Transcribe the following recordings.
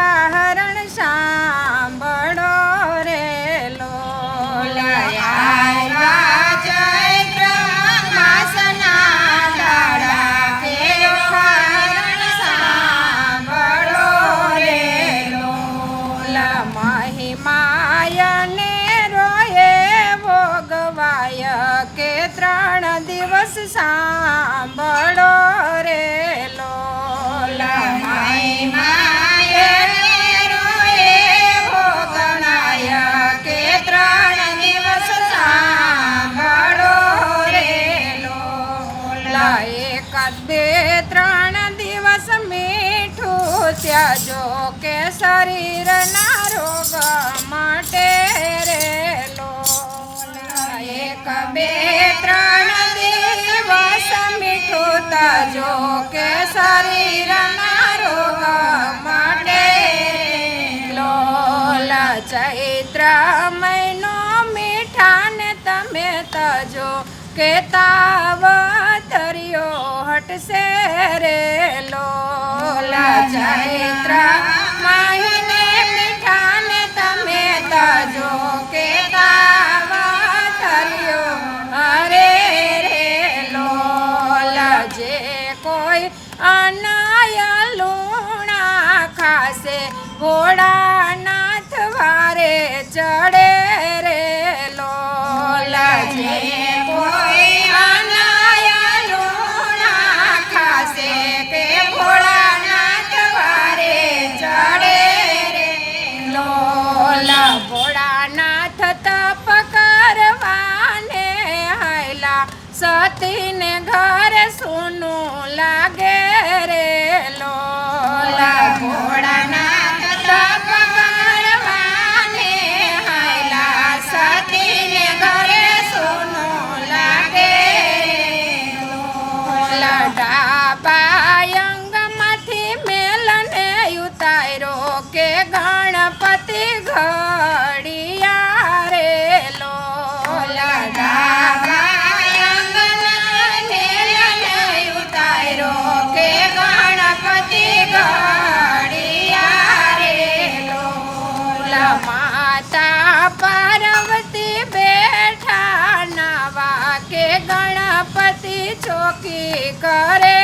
એવા હરણ સાંભળો રે લોલ આવ્યા ચૈત્ર માસના દાડા કેવા હરણ સાંભળો રે લોલ મહિમાયને રોયે ભોગવાય કે 3 દિવસ સાંભળો રે લોલ મહિમાયને રોયે ભોગવાય કે 3 દિવસ સાંભળો રે લોલ 1 2 3 દિવસ મીઠું ત્યાજો કે શરીરના રોગ માટે રે લોલ 1 2 3 દિવસ મીઠું ત્યાજો કે શરીરના રોગ માટે લોલ ચૈત્ર મહિનો મીઠાને તમે તજો કે તાવ તર્યો હટશે રે લોલ ચૈત્ર મહિને મીઠાને તમે તજો કે તાવ તર્યો હરે રે લોલ જે કોઈ અનાય લૂણા ખાશે ભોળાનાથ વારે ચડે રે લોલ જે કોઈ અનાય લૂણા ખાશે કે ભોળાનાથ વારે ચડે રે લોલ ભોળાનાથ તપ કરવાને હાયલા સતીને ઘર સોનું લાગે રે લોલ ભોળાનાથ તપ કરવાને હાયલા સતીને ઘરે સોનું લાગે લોલ ડાબા અંગમાંથી મેલને ઉતાર્યો કે ગણપતિ ઘડિયા રે લોલ ડાબા કે ગણપતિ ઘડિયા રે લોલ માતા પાર્વતી બેઠા નવા કે ગણપતિ ચોકી કરે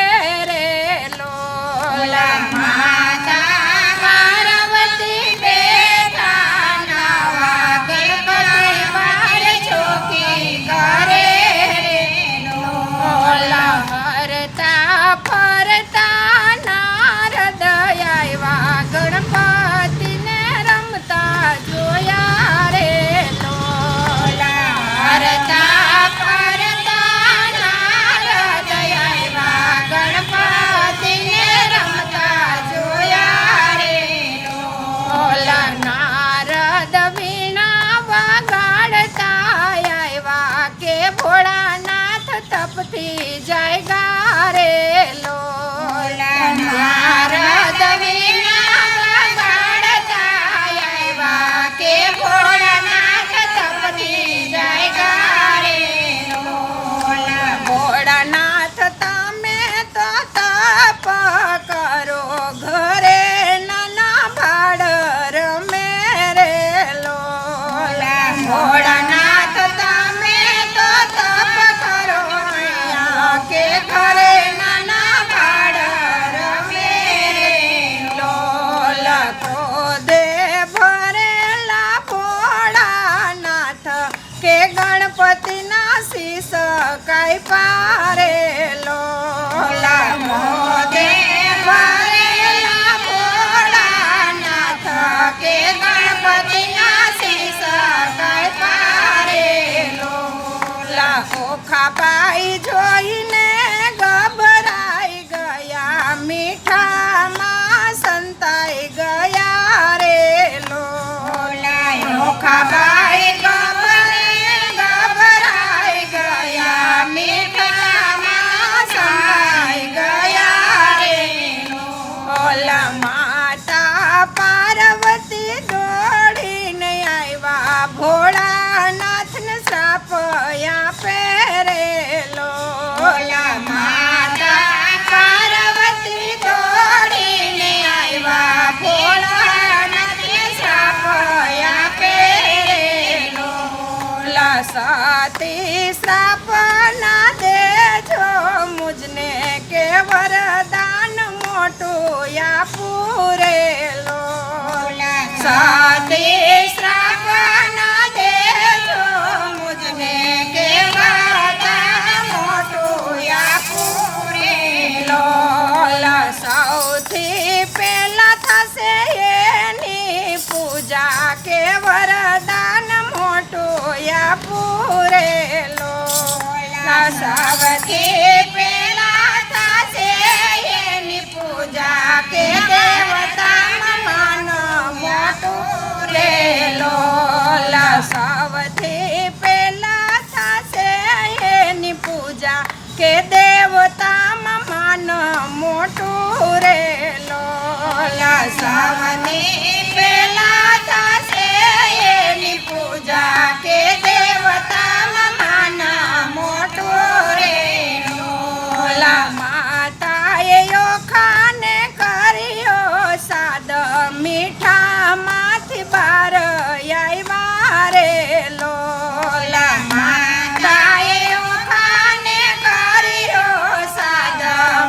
રે લોલ માતા પાર્વતી બેઠા નવા ગણપતિ બાર ચોકી કરે રે લોલ હરતા ફરતા નારદ આવ્યા ગણપતિને રમતા જોયા રે લોલ હરતા ફરતા નારદ આવ્યા ગણપતિને રમતા જોયા રે લોલ નારદ વીણા વગાડતા આવ્યા કે ભોળાનાથ તપથી જાય ગારે લોલ નારદ વીણા વગાડતા આવ્યા કે ભોળાનાથ તપથી જાય ગારે લોલ ભોળાનાથ તમે તો તપ કરો ઘરે નાના ભાડ રમે રે લોલ ભોળાનાથ તમે તો તપ કરો કે ઘરે નાના ભાડ રમે રે લોલ ક્રોધે ભરેલા ભોળાનાથ કે ગણપતિના શીશ કાપ્યા રે લોલ ક્રોધે ભરેલા ભોળાનાથ કે ગણપતિના શીશ કાપ્યા રે લોલ ઓખાબાઈ જોઈને ગભરાઈ ગયા મીઠામાં સંતાઈ ગયા રે લોલ ઓખાબાઈ ગભરાઈ ગયા મીઠામાં સંતાઈ ગયા રે લોલ માતા પાર્વતી દોડીને આવ્યા ભોળાનાથને શ્રાપ આપે રે લોલ માતા પાર્વતી દોડીને આવ્યા ભોળા લોલા સતી શ્રાપ ના દેજો મુજને કે વરદાન મોટું આપું રે લોલા સતી શ્રાપ ના દેજો મુજને કે વરદાન મોટું આપું રે લોલા સૌથી પહેલા થશે એની પૂજા કે વરદાન મોટું આપું રે લોલા સૌથી પહેલા થશે એની પૂજા કે દેવતા માન મોટું રે લોલા સૌથી પહેલા થશે એની પૂજા કે દેવતામાં માન મોટું રે લોલા સૌથી પહેલા થશે એની પૂજા કે દેવતામાં માન મોટું રે લોલા માતાએ યોખાને કર્યો સાદ મીઠામાંથી બાર આવ્યા રે લોલા માતાએ યોખાને કર્યો સાદ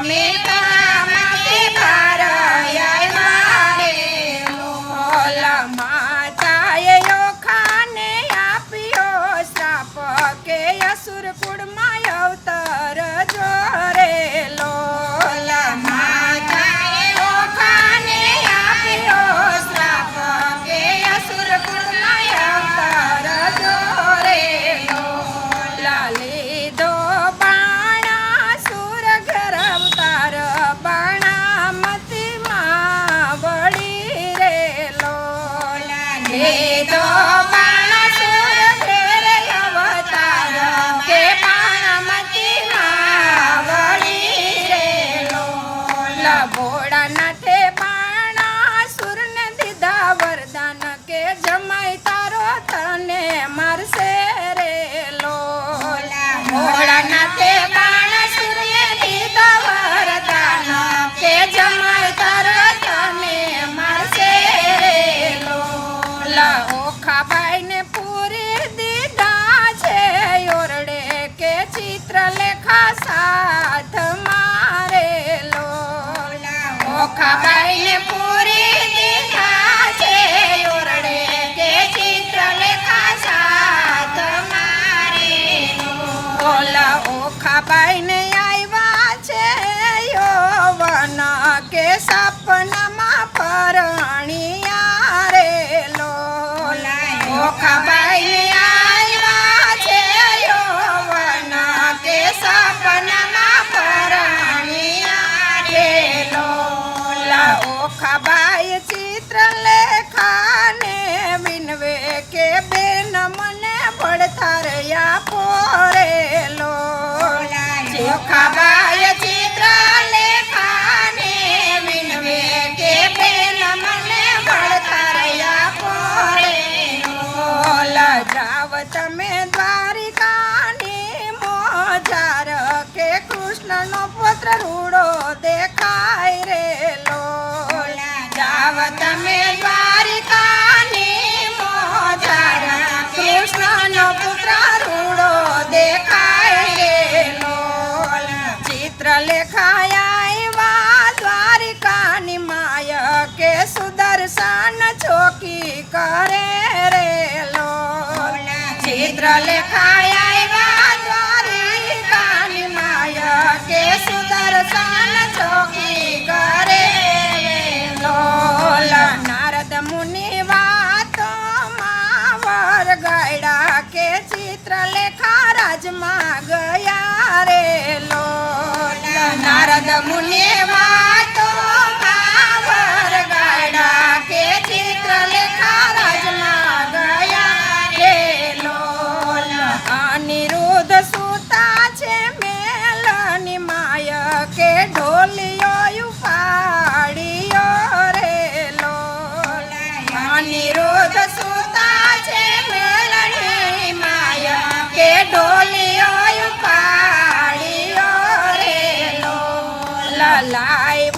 મીઠામાંથી બાર આવ્યા રે લોલા માતાએ યોખાને આપ્યો શ્રાપ કે અસુર કુળમાં અવતર જો રે લોલા માતાએ યોખાને આપ્યો શ્રાપ કે અસુર કુળમાં અવતર જો રે લોલા લીધો બાણાસુર ઘર અવતાર બાણામતી માં વળી રે લોલા લીધો બાણાસુર ઘર અવતાર કે બાણામતી માં વળી રે લોલા ભોળાનાથે બાણાસુરને દીધા વરદાન કે જમાઈ તારો તને મારશે રે લોલા ભોળાનાથે બાણાસુરને દીધા વરદાન કે જમાઈ તારો તને મારશે રે લોલા ઓખાબાઈને પૂરી દીધા છે ઓરડે કે ચિત્રલેખા સાથ મારે લોલા ઓખાબાઈને પૂરી દીધા છે ઓરડે કે ચિત્રલેખા સાથ મારે લોલા ઓખાબાઈને આવ્યા છે યૌવન કે સપનામાં પરણિયા રે લોલા ઓખાબાઈને આવ્યા છે યૌવન કે સપનામાં પરણિયા રે લોલા ઓખાબાઈ ચિત્રલેખાને વિનવે કે બેન મને પડથાર આપો રે લોલા ઓખાબાઈ ચિત્રલેખાને વિનવે કે બેન મને પડથાર આપો રે લોલા જાવ તમે દ્વારિકાની મોજાર કે કૃષ્ણનો પુત્ર રૂડો દેખાય રે લોલા જાવ તમે દ્વારિકાની મોજાર કૃષ્ણનો પુત્ર રૂડો દેખાય રે લોલા ચિત્રલેખા આવ્યા દ્વારિકાની માય કે સુદર્શન ચોકી કરે રે લોલા ચિત્રલેખા આવ્યા દ્વારિકાની માય કે સુદર્શન ચોકી કરે રે લોલા નારદ મુનિ વાતોમાં વરગાડ્યા કે ચિત્રલેખા રાજમાં ગયા રે લોલા નારદ મુનિ વાતોમાં વરગાડ્યા કે ચિત્રલેખા રાજમાં ગયા રે લોલા અનિરુદ્ધ સુતા છે મેલની માય કે ઢોલિયો ઉપાડ્યો રે લોલા અનિરુદ્ધ સુતા છે મેલની માય કે ઢોલિયો ઉપાડ્યો રે લોલા લાઈ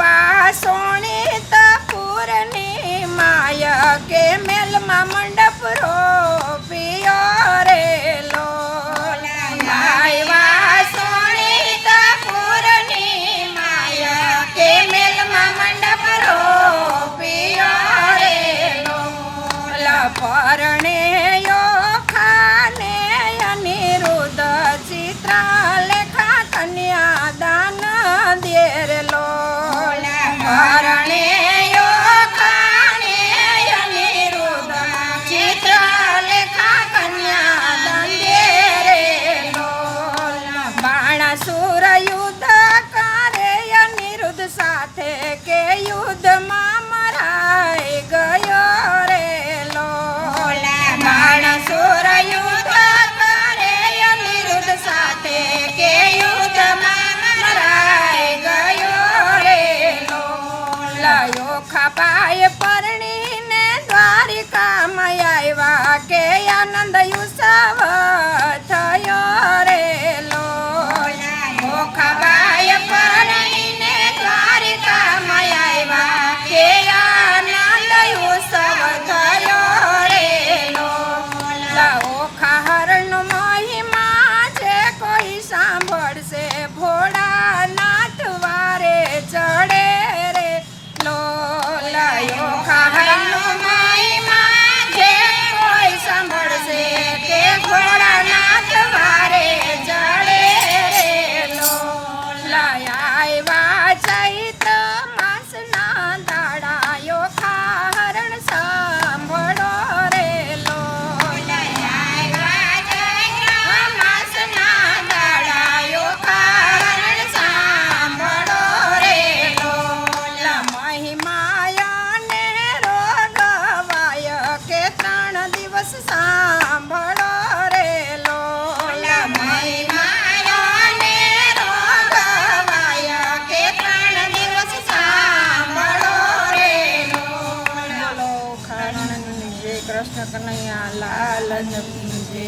કૃષ્ણ કનૈયા લાલ કી જય.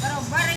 બરોબર.